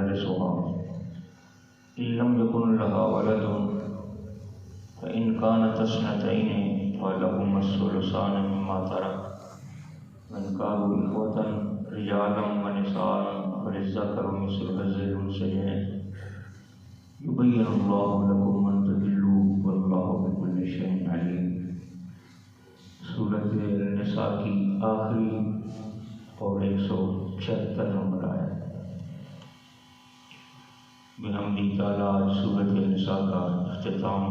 يرثها إن لم يكن لها ولد فإن كانت اثنتين فلهما الثلثان مما ترك وإن كانوا إخوة رجالا ونساء فللذكر مثل حظ الأنثيين يبين الله لكم أن تضلوا والله بكل شيء عليم۔ سورۃ النساء کی آخری اور 176 نمبر آیت۔ بحمد تعالیٰ سورۃ النساء کا اختتام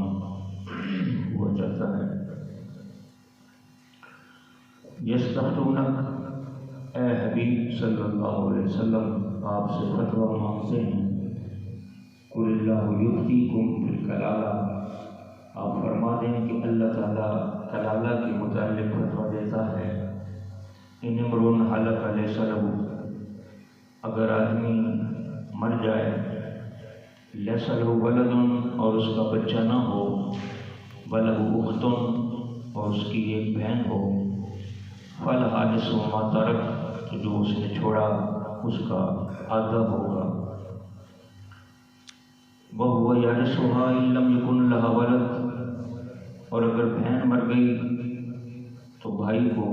ہوا جاتا ہے۔ یستفتونک، اے حبیب صلی اللہ علیہ وسلم آپ سے فتویٰ مانگتے ہیں۔ قل اللہ یفتیکم فی الکلالہ، آپ فرما دیں کہ اللہ تعالیٰ کلالہ کے متعلق فتویٰ دیتا ہے۔ ان امرؤ ہلک لیس لہ، اگر آدمی مر جائے، لیس لہ ولد، اور اس کا بچہ نہ ہو، ولہ اخت، اور اس کی ایک بہن ہو، فلہا نصف ما ترک، تو جو اس نے چھوڑا اس کا آدھا ہوگا۔ وَهُوَ يَرِثُهَا إِن لَّمْ يَكُن لَّهَا وَلَدٌ، اور اگر بہن مر گئی تو بھائی کو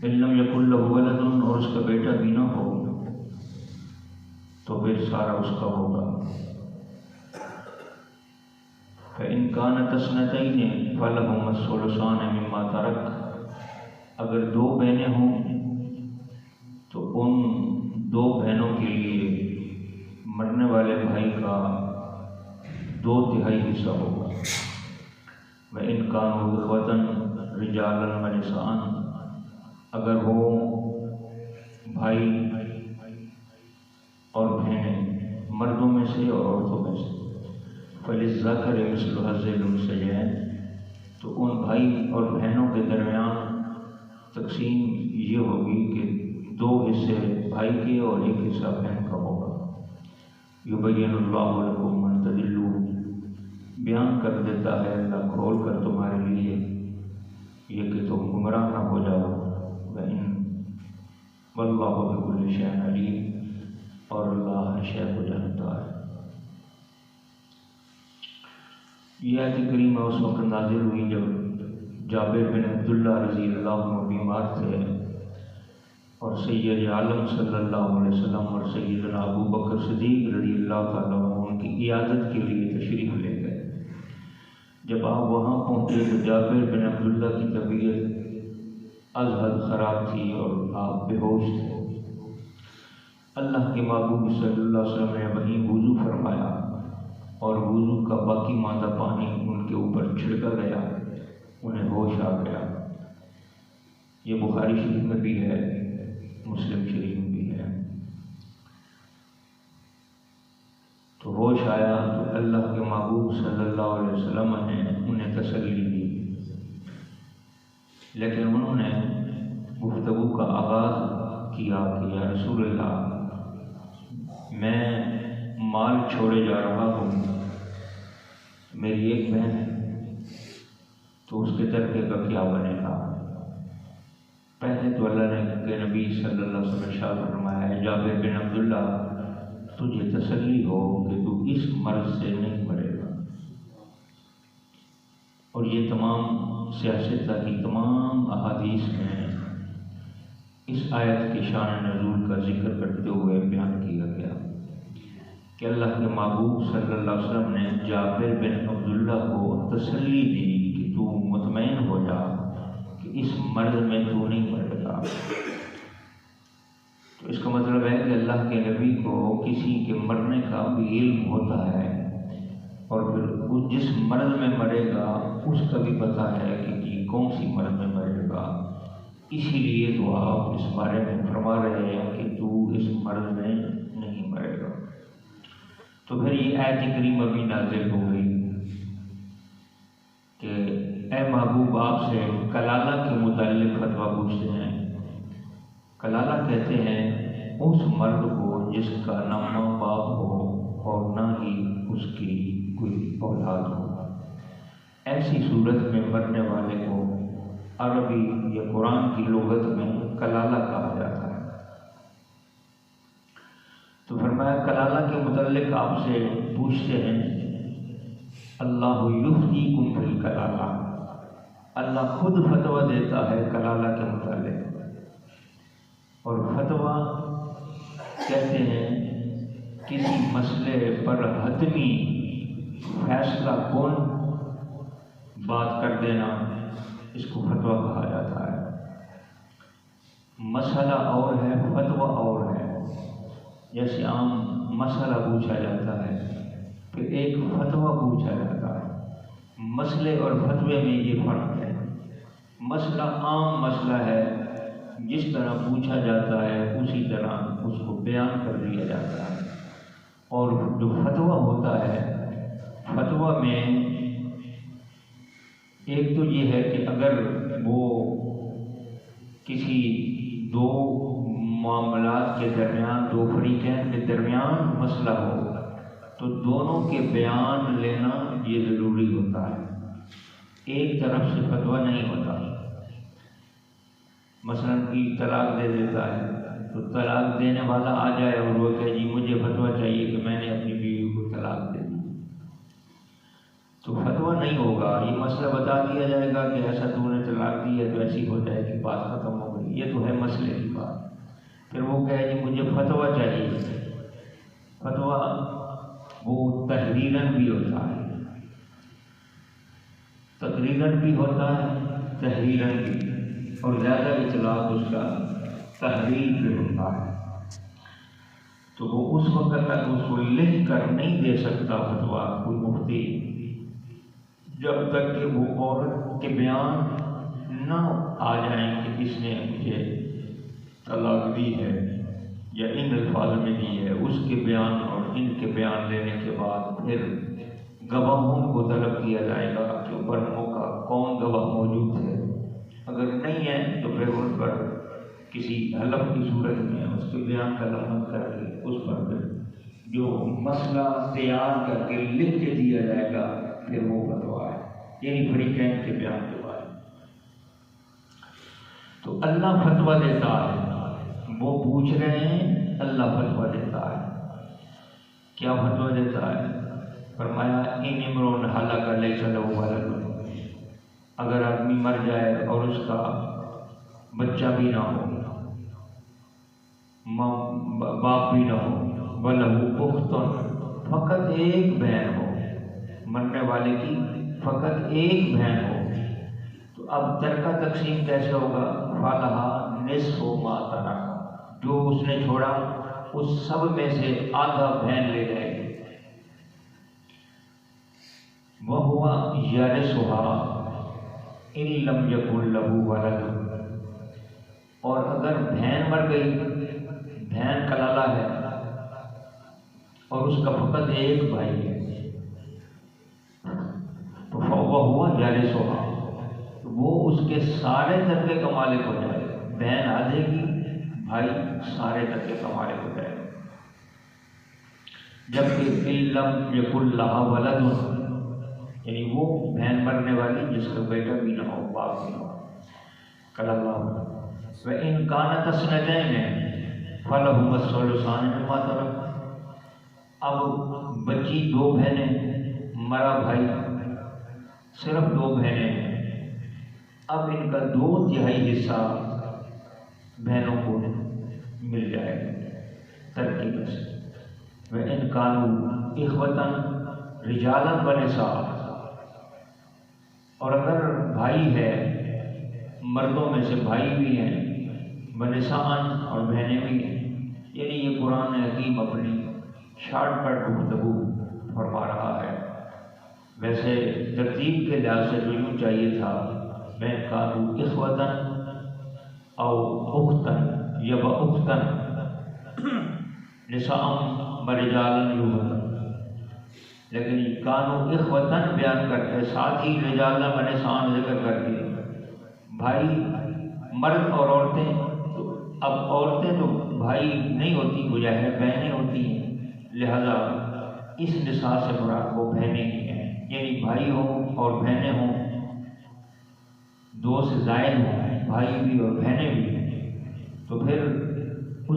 إِن لَّمْ يَكُن لَّهُ وَلَدٌ، اور اس کا بیٹا بھی نہ ہو تو پھر سارا اس کا ہوگا۔ فَإِن كَانَتْ اثْنَتَيْنِ فَلَهُمَا الثُّلُثَانِ مِمَّا تَرَكَ، اگر دو بہنیں ہوں تو ان دو بہنوں کے لیے مرنے والے بھائی کا 2/3 حصہ ہوگا۔ وَإِن كَانُوا إِخْوَةً رِجَالًا وَنِسَاءً، اگر ہو بھائی اور بہنیں مردوں میں سے اور عورتوں میں سے، فَلِلذَّكَرِ مِثْلُ حظِّ الْأُنثَيَيْنِ، تو ان بھائی اور بہنوں کے درمیان تقسیم یہ ہوگی کہ 2 حصے بھائی کے اور 1 حصہ بہن کا ہوگا۔ یبین اللہ لکم ان تضلوا، بیان کر دیتا ہے اللہ کھول کر تمہارے لیے یہ کہ تم گمراہ نہ ہو جاؤ۔ واللہ بکل شیء علیم، اور اللہ ہر شے کو جانتا ہے۔ یہ آیت کریمہ اس وقت نازل ہوئی جب جابر بن عبداللہ رضی اللہ عنہ بیمار تھے، اور سید عالم صلی اللہ علیہ وسلم اور سیدنا ابو بکر صدیق رضی اللہ تعالیٰ عنہ ان کی عیادت کے لیے تشریف لے گئے۔ جب آپ وہاں پہنچے تو جابر بن عبداللہ کی طبیعت از حد خراب تھی اور آپ بے ہوش تھے۔ اللہ کے محبوب صلی اللہ علیہ وسلم نے وہیں وضو فرمایا اور وضو کا باقی ماندہ پانی ان کے اوپر چھڑکا گیا، انہیں ہوش آ گیا۔ یہ بخاری شریف میں بھی ہے، مسلم شریف میں بھی ہے۔ تو ہوش آیا تو اللہ کے محبوب صلی اللہ علیہ وسلم نے انہیں تسلی دی، لیکن انہوں نے گفتگو کا آغاز کیا کہ یا رسول اللہ، میں مال چھوڑے جا رہا ہوں، میری ایک بہن ہے، تو اس کے ترکے کا کیا بنے گا؟ پہلے تو اللہ نے کہ نبی صلی اللہ علیہ وسلم ارشاد فرمایا ہے جابر بن عبداللہ تجھے تسلی ہو کہ تو اس مرض سے نہیں مرے گا۔ اور یہ تمام سیاستہ کی تمام احادیث میں اس آیت کے شان نزول کا ذکر کرتے ہوئے بیان کیا گیا کہ اللہ کے محبوب صلی اللہ علیہ وسلم نے جابر بن عبداللہ کو تسلی دی کہ تو مطمئن ہو جا کہ اس مرض میں تو نہیں مرے گا۔ تو اس کا مطلب ہے کہ اللہ کے نبی کو کسی کے مرنے کا بھی علم ہوتا ہے، اور پھر وہ جس مرض میں مرے گا اس کا بھی پتہ ہے کہ یہ کون سی مرض میں مرے گا۔ اسی لیے تو آپ اس بارے میں فرما رہے ہیں کہ تو اس مرض میں نہیں مرے گا۔ تو پھر یہ آیت کریمہ بھی نازل ہو گئی کہ اے محبوب آپ سے کلالہ کے متعلق فتویٰ پوچھتے ہیں۔ کلالہ کہتے ہیں اس مرد کو جس کا نہ ماں باپ ہو اور نہ ہی اس کی کوئی اولاد ہو، ایسی صورت میں مرنے والے کو عربی یا قرآن کی لغت میں کلالہ کہا جاتا ہے۔ فرمایا کلالہ کے متعلق آپ سے پوچھتے ہیں، اللہ یفتیکم فی الکلالہ، اللہ خود فتویٰ دیتا ہے کلالہ کے متعلق۔ اور فتویٰ کہتے ہیں کسی مسئلے پر حتمی فیصلہ کن بات کر دینا، اس کو فتویٰ کہا جاتا ہے۔ مسئلہ اور ہے، فتویٰ اور ہے۔ جیسے عام مسئلہ پوچھا جاتا ہے، پھر ایک فتویٰ پوچھا جاتا ہے۔ مسئلے اور فتوے میں یہ فرق ہے۔ مسئلہ عام مسئلہ ہے، جس طرح پوچھا جاتا ہے اسی طرح اس کو بیان کر دیا جاتا ہے۔ اور جو فتویٰ ہوتا ہے، فتویٰ میں ایک تو یہ ہے کہ اگر وہ کسی دو معاملات کے درمیان، دو فریقین کے درمیان مسئلہ ہو تو دونوں کے بیان لینا یہ ضروری ہوتا ہے، ایک طرف سے فتویٰ نہیں ہوتا۔ مثلا کی طلاق دے دیتا ہے تو طلاق دینے والا آ جائے اور وہ کہے جی مجھے فتویٰ چاہیے کہ میں نے اپنی بیوی کو طلاق دے دی، تو فتویٰ نہیں ہوگا۔ یہ مسئلہ بتا دیا جائے گا کہ ایسا تو نے طلاق دی ہے تو ایسی ہو جائے کہ بات ختم ہو گئی، یہ تو ہے مسئلے کی بات۔ پھر وہ کہے جی مجھے فتویٰ چاہیے۔ فتویٰ وہ تحریراً بھی ہوتا ہے، تقریراً بھی ہوتا ہے، تحریراً بھی، اور زیادہ اطلاق اس کا تحریر پہ ہوتا ہے۔ تو وہ اس وقت تک اس کو لکھ کر نہیں دے سکتا فتویٰ کوئی مفتی، جب تک کہ وہ عورت کے بیان نہ آ جائیں کہ اس نے مجھے طلاق دی ہے یا ان الفاظ میں دی ہے۔ اس کے بیان اور ان کے بیان لینے کے بعد پھر گواہوں کو طلب کیا جائے گا کہ اوپروں کا کون گواہ موجود ہے، اگر نہیں ہے تو پھر ان پر کسی حلف کی صورت میں اس کے بیان کا لمحہ کر کے اس پر پھر جو مسئلہ تیار کر کے لکھ کے دیا جائے گا پھر وہ فتویٰ ہے، یعنی فریقین کے بیان کے بارے میں۔ تو اللہ فتویٰ دیتا ہے، وہ پوچھ رہے ہیں، اللہ فتویٰ دیتا ہے۔ کیا فتویٰ دیتا ہے؟ فرمایا ان امرؤ ہلک لیس لہ ولد، اگر آدمی مر جائے اور اس کا بچہ بھی نہ ہو، باپ بھی نہ ہو، وَلَهُ أُخْتٌ، فقط ایک بہن ہو، مرنے والے کی فقط ایک بہن ہو، تو اب ترکہ تقسیم کیسے ہوگا؟ فَلَهَا نِصْفُ مَا تَرَكَ، جو اس نے چھوڑا اس سب میں سے آدھا بہن لے جائے گی۔ وَهُوَ يَرِثُهَا إِن لَّمْ يَكُن لَّهُ وَلَدٌ، اور اگر بہن مر گئی، بہن کلالہ ہے اور اس کا فقط ایک بھائی ہے، تو وَهُوَ يَرِثُهَا، وہ اس کے سارے ترکے کا مالک ہو جائے گا۔ بہن آدھے کی، بھائی سارے ترکے کا مالک ہو جائے گا۔ جبکہ إِن لَّمْ يَكُن لَّهَا وَلَدٌ، یعنی وہ بہن مرنے والی جس کا بیٹا بھی نہ ہو، باپ بھی نہ ہو، کلالہ ہو۔ وَإِن كَانَتْ اثْنَتَيْنِ فَلَهُمَا الثُّلُثَانِ مِمَّا تَرَكَ، اب بچی دو بہنیں، مرا بھائی، صرف دو بہنیں ہیں، اب ان کا 2/3 حصہ بہنوں کو مل جائے گا ترکے میں سے۔ وَإِن كَانُوا إِخْوَةً رِجَالًا وَنِسَاءً، اور اگر بھائی ہے، مردوں میں سے بھائی بھی ہیں، وَنِسَاءً، اور بہنیں بھی ہیں، یعنی یہ قرآن حکیم اپنی شارٹ کٹ گفتگو فرما رہا ہے۔ ویسے ترتیب کے لحاظ سے تو یوں چاہیے تھا وَإِن كَانُوا إِخْوَةً أَوْ أُخْتًا یا وَأُخْتًا نِسَاءً وَرِجَالًا يُوهَبُونَ، لیکن كَانُوا إِخْوَةً بیان کرتے ساتھ ہی رجالا وَنِسَاءً ذکر کر کے بھائی مرد اور عورتیں، تو اب عورتیں تو بھائی نہیں ہوتی، بجائے بہنیں ہوتی ہیں، لہذا اس نساء سے مراد وہ بہنیں ہی ہیں، یعنی بھائی ہوں اور بہنیں ہوں، 2 سے زائد ہوں، بھائی بھی اور بہنیں بھی، تو پھر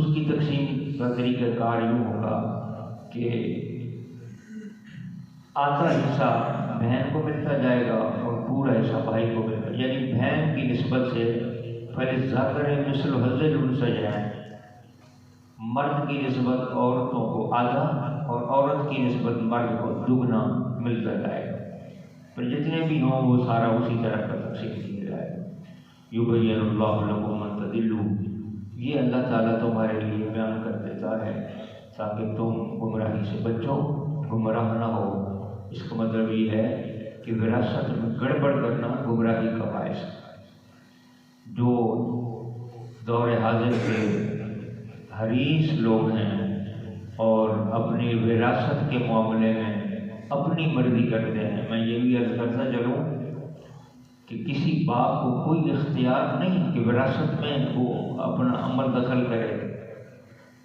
اس کی تقسیم کا طریقہ کار یوں ہوگا کہ آدھا حصہ بہن کو ملتا جائے گا اور پورا حصہ بھائی کو ملتا ہے، یعنی بہن کی نسبت سے فللذکر مثل حظ الانثیین، مرد کی نسبت عورتوں کو آدھا اور عورت کی نسبت مرد کو دگنا ملتا جائے گا، پھر جتنے بھی ہوں وہ سارا اسی طرح کا تقسیم کیا جائے گا۔ یبین اللہ لکم ان تضلوا، یہ اللہ تعالیٰ تمہارے لیے بیان کر دیتا ہے تاکہ تم گمراہی سے بچو، گمراہ نہ ہو۔ اس کا مطلب یہ ہے کہ وراثت میں گڑبڑ کرنا گمراہی کا باعث ہے۔ جو دور حاضر کے حریص لوگ ہیں اور اپنی وراثت کے معاملے میں اپنی مرضی کرتے ہیں، میں یہ بھی عرض کرتا چلوں کہ کسی باپ کو کوئی اختیار نہیں کہ وراثت میں وہ اپنا عمل دخل کرے،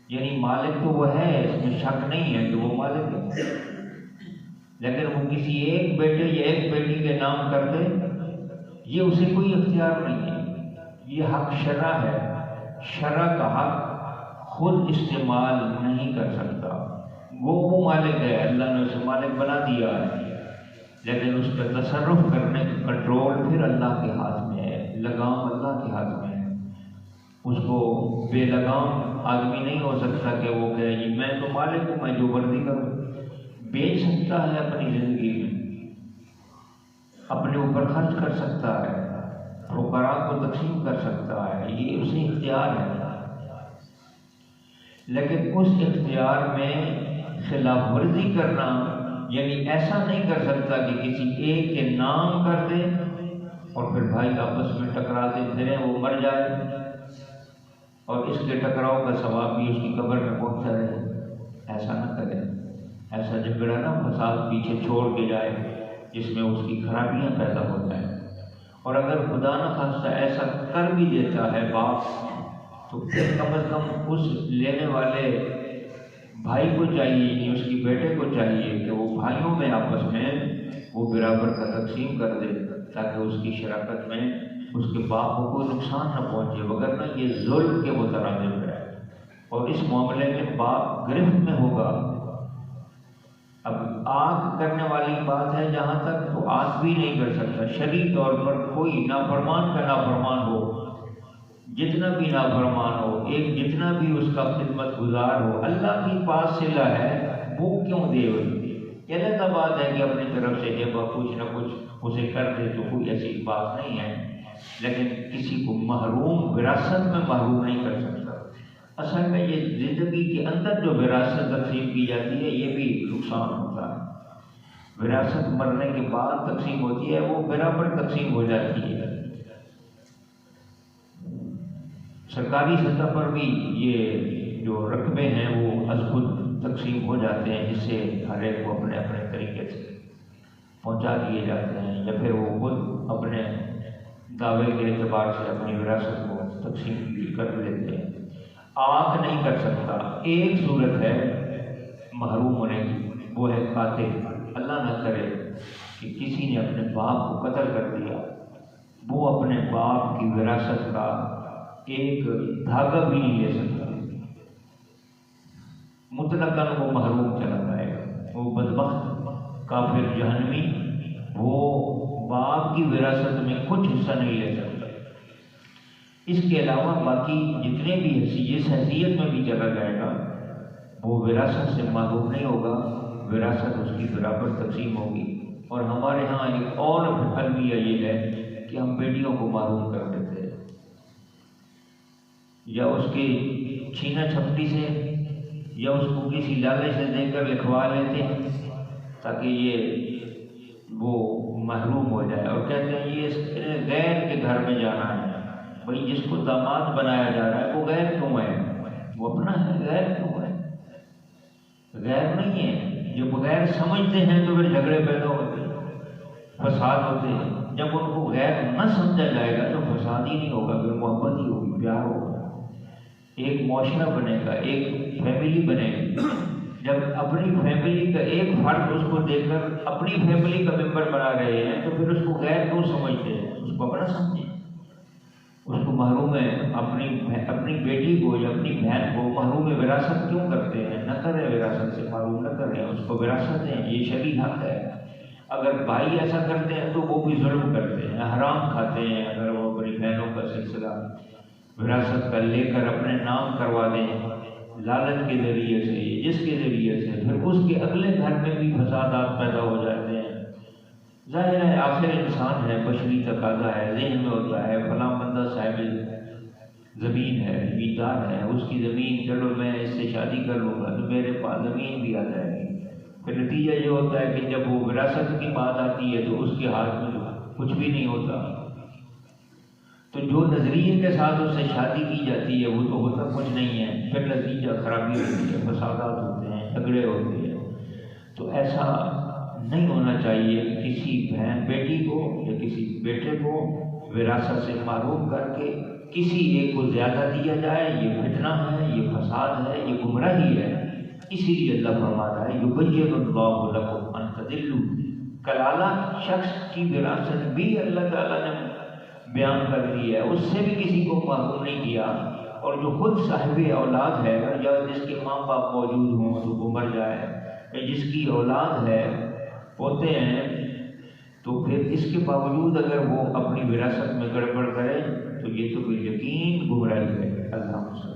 یعنی مالک تو وہ ہے، اس میں شک نہیں ہے کہ وہ مالک ہے، لیکن وہ کسی ایک بیٹے یا ایک بیٹی کے نام کر دے یہ اسے کوئی اختیار نہیں ہے، یہ حق شرع ہے، شرع کا حق خود استعمال نہیں کر سکتا، وہ مالک ہے، اللہ نے اسے مالک بنا دیا ہے، لیکن اس کا تصرف کرنے کا کنٹرول پھر اللہ کے ہاتھ میں ہے، لگام اللہ کے ہاتھ میں ہے۔ اس کو بے لگام آدمی نہیں ہو سکتا کہ وہ کہے جی میں تو مالک ہوں، میں جو مرضی کروں، بیچ سکتا ہے اپنی زندگی میں، اپنے اوپر خرچ کر سکتا ہے، فقراء کو تقسیم کر سکتا ہے، یہ اسے اختیار ہے، لیکن اس اختیار میں خلاف ورزی کرنا، یعنی ایسا نہیں کر سکتا کہ کسی ایک کے نام کر دے اور پھر بھائی آپس میں ٹکراتے پھریں، وہ مر جائے اور اس کے ٹکراؤ کا ثواب بھی اس کی قبر میں پہنچتا رہے، ایسا نہ کرے، ایسا جھگڑا نہ فساد پیچھے چھوڑ کے جائے جس میں اس کی خرابیاں پیدا ہو جائیں۔ اور اگر خدا نہ خواستہ ایسا کر بھی دیتا ہے باپ، تو پھر کم از کم اس لینے والے بھائی کو چاہیے، یعنی اس کی بیٹے کو چاہیے کہ وہ بھائیوں میں آپس میں وہ برابر کا تقسیم کر دے تاکہ اس کی شراکت میں اس کے باپ کو کوئی نقصان نہ پہنچے، وگرنہ یہ ظلم کے مترادف ہے اور اس معاملے میں باپ گرفت میں ہوگا۔ اب آنکھ کرنے والی بات ہے جہاں تک، تو آنکھ بھی نہیں کر سکتا، شرعی طور پر کوئی نافرمان کا نافرمان ہو، جتنا بھی نافرمان ہو، ایک جتنا بھی اس کا خدمت گزار ہو، اللہ کی پاس صلہ ہے، وہ کیوں دے ہوئی، یہ الگ بات ہے کہ اپنی طرف سے جب کچھ نہ کچھ اسے کر دے تو کوئی ایسی بات نہیں ہے، لیکن کسی کو محروم، وراثت میں محروم نہیں کر سکتا۔ اصل میں یہ زندگی کے اندر جو وراثت تقسیم کی جاتی ہے یہ بھی نقصان ہوتا ہے، وراثت مرنے کے بعد تقسیم ہوتی ہے وہ برابر تقسیم ہو جاتی ہے، سرکاری سطح پر بھی یہ جو رقبے ہیں وہ از خود تقسیم ہو جاتے ہیں، جس سے ہر ایک کو اپنے اپنے طریقے سے پہنچا دیے جاتے ہیں، یا پھر وہ خود اپنے دعوے کے اعتبار سے اپنی وراثت کو تقسیم کر لیتے ہیں۔ آنکھ نہیں کر سکتا، ایک صورت ہے محروم ہونے کی، وہ ہے قاتل، اللہ نہ کرے کہ کسی نے اپنے باپ کو قتل کر دیا، وہ اپنے باپ کی وراثت کا ایک دھاگا بھی نہیں لے سکتا، مطلقاً وہ محروم چلا جائے گا، وہ بدبخت کافر جہنمی، وہ باپ کی وراثت میں کچھ حصہ نہیں لے سکتا۔ اس کے علاوہ باقی جتنے بھی جس حیثیت میں بھی چلا جائے گا وہ وراثت سے محروم نہیں ہوگا، وراثت اس کی برابر تقسیم ہوگی۔ اور ہمارے ہاں ایک اور المیہ یہ ہے کہ ہم بیٹیوں کو محروم کر دیتے ہیں، یا اس کی چھینا چھپٹی سے یا اس کو کسی لالچ سے دے کر لکھوا لیتے ہیں تاکہ یہ وہ محروم ہو جائے، اور کہتے ہیں یہ غیر کے گھر میں جانا ہے، بھئی جس کو داماد بنایا جا رہا ہے وہ غیر کیوں ہے، وہ اپنا ہے، غیر کیوں ہے، غیر نہیں ہے۔ جب غیر سمجھتے ہیں تو پھر جھگڑے پیدا ہوتے ہیں، فساد ہوتے ہیں، جب ان کو غیر نہ سمجھا جائے گا تو فساد ہی نہیں ہوگا، پھر محبت ہی ہوگی، پیار ہوگا، ایک معاشرہ بنے گا، ایک فیملی بنے گی۔ جب اپنی فیملی کا ایک فرد اس کو دیکھ کر اپنی فیملی کا ممبر بنا رہے ہیں تو پھر اس کو غیر کیوں سمجھتے ہیں، اس کو اپنا سمجھیں، اس کو محروم ہے، اپنی بیٹی کو یا اپنی بہن کو وراثت کیوں کرتے ہیں؟ نہ کریں، وراثت سے معروم نہ کریں، اس کو وراثت دیں، یہ شرعی حق ہے۔ اگر بھائی ایسا کرتے ہیں تو وہ بھی ظلم کرتے ہیں، حرام کھاتے ہیں۔ اگر وہ اپنی بہنوں کا سلسلہ وراثت کا لے کر اپنے نام کروا دیں لالچ کے ذریعے سے، جس کے ذریعے سے پھر اس کے اگلے گھر میں بھی فسادات پیدا ہو جاتے ہیں۔ ظاہر ہے آخر انسان ہے، بشری تقاضا ہے، ذہن میں ہوتا ہے فلاں بندہ صاحب زمین ہے، زمیندار ہے، اس کی زمین، چلو میں اس سے شادی کر لوں گا تو میرے پاس زمین بھی آ جائے گی۔ پھر نتیجہ یہ ہوتا ہے کہ جب وہ وراثت کی بات آتی ہے تو اس کے ہاتھ میں کچھ بھی نہیں ہوتا۔ تو جو نظریے کے ساتھ اس سے شادی کی جاتی ہے وہ تو ہوتا کچھ نہیں ہے، پھر نتیجہ خرابی ہوتی ہے، فسادات ہوتے ہیں، جھگڑے ہوتے ہیں۔ تو ایسا نہیں ہونا چاہیے کہ کسی بہن بیٹی کو یا کسی بیٹے کو وراثت سے محروم کر کے کسی ایک کو زیادہ دیا جائے۔ یہ فتنہ ہے، یہ فساد ہے، یہ گمراہی ہے۔ اسی لیے اللہ فرما رہا ہے یبین اللہ لکم ان تضلوا، کلالہ شخص کی وراثت بھی اللہ تعالیٰ نے بیان کر دی ہے، اس سے بھی کسی کو محروم نہیں کیا۔ اور جو خود صاحب اولاد ہے یا جس کے ماں باپ موجود ہوں تو وہ مر جائے، یا جس کی اولاد ہے ہوتے ہیں، تو پھر اس کے باوجود اگر وہ اپنی وراثت میں گڑبڑ کرے تو یہ تو کوئی یقین گمراہی ہے۔ اللہ